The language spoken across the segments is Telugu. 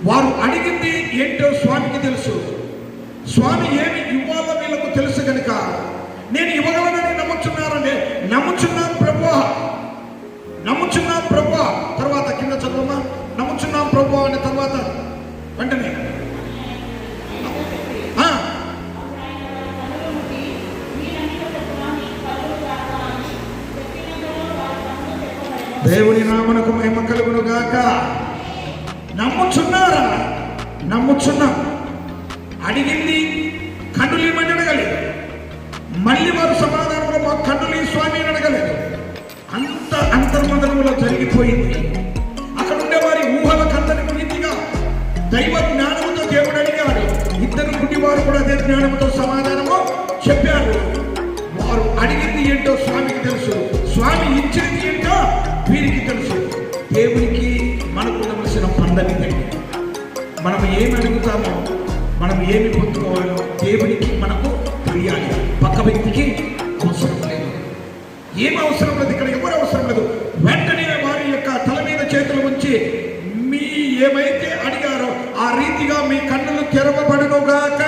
వారు అడిగింది ఏంటో స్వామికి తెలుసు. స్వామి ఏమి ఇవ్వాలో వీళ్ళకు తెలుసు కనుక నేను ఇవ్వగలనని నమ్ముచున్నారంటే నమ్ముచున్నాం ప్రభువా, నమ్ముచున్నాం ప్రభువా. తర్వాత కింద చదువుమా, నమ్ముచున్నాం ప్రభువా అనే తర్వాత వెంటనే దేవుని నామమునకు మహిమ కలుగును గాక. నమ్ముచున్నారా? నమ్ముచున్నాం. అడిగింది కన్నులు ఇవ్వమని అడగలేదు. మళ్ళీ వారు సమాధానంలో మా కన్నులు స్వామి అని అడగలేదు. అంత అంతర్మదనంలో జరిగిపోయింది. అక్కడ ఉండే వారి ఊహలకు అందరికి రీతిగా దైవ జ్ఞానముతో దేవుడు అడిగాడు. ఇద్దరు గుడ్డివారు కూడా అదే జ్ఞానముతో సమాధానము చెప్పారు. వారు అడిగింది ఏంటో స్వామికి తెలుసు, స్వామి ఇచ్చింది ఏంటో వీరికి తెలుసు. దేవునికి మనకు ఉండవలసిన పండగ మనం ఏమి అడుగుతామో, మనం ఏమి పొందుకోవాలో దేవునికి మనకు తెలియాలి. పక్క వ్యక్తికి అవసరం లేదు. ఏమి అవసరం లేదు, ఇక్కడ ఎవరు అవసరం లేదు. వెంటనే వారి యొక్క తల మీద చేతులు ఉంచి మీ ఏమైతే అడిగారో ఆ రీతిగా మీ కన్నులు తెరవబడునుగాక.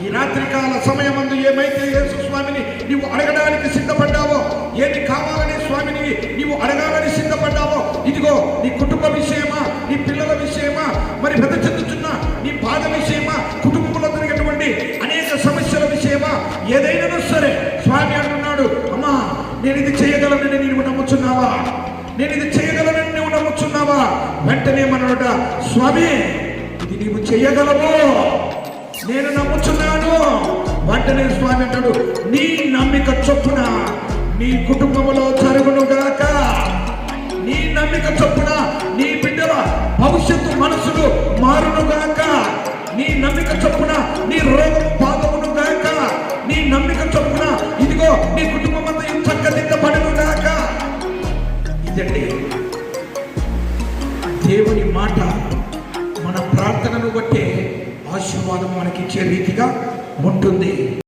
ఈ రాత్రికాల సమయమందు ఏమైతే యేసు స్వామిని నీవు అడగడానికి సిద్ధపడ్డావో, ఏది కావాలని స్వామిని నీవు అడగాలని సిద్ధపడ్డావో, ఇదిగో నీ కుటుంబ విషయమా, నీ పిల్లల విషయమా, మరి పెద్ద చెందుతున్న నీ బాధ విషయమా, కుటుంబంలో జరిగినటువంటి అనేక సమస్యల విషయమా, ఏదైనా సరే స్వామి అంటున్నాడు, అమ్మా నేను ఇది చేయగలనని నీవు నమ్ముచున్నావా? నేను ఇది చేయగలనని నువ్వు నమ్ముచున్నావా? వెంటనే మనట స్వామి ఇది నీవు చేయగలవు, నేను నమ్ముచున్నాను. వెంటనే స్వామి అంటాడు, నీ నమ్మిక చొప్పున నీ కుటుంబంలో జరుగునుగాక. నీ నమ్మిక చొప్పున నీ బిడ్డల భవిష్యత్తు మనసులు మారునుగాక. నీ నమ్మిక చొప్పున నీ రోగం బాధమునుగాక. నీ నమ్మిక చొప్పున ఇదిగో నీ కుటుంబం అంతా చక్కదిద్దబడునుగాక. ఇదండి దేవుని మాట. మన ప్రార్థనను బట్టే ఆశీర్వాదం మనకిచ్చే రీతిగా ఉంటుంది.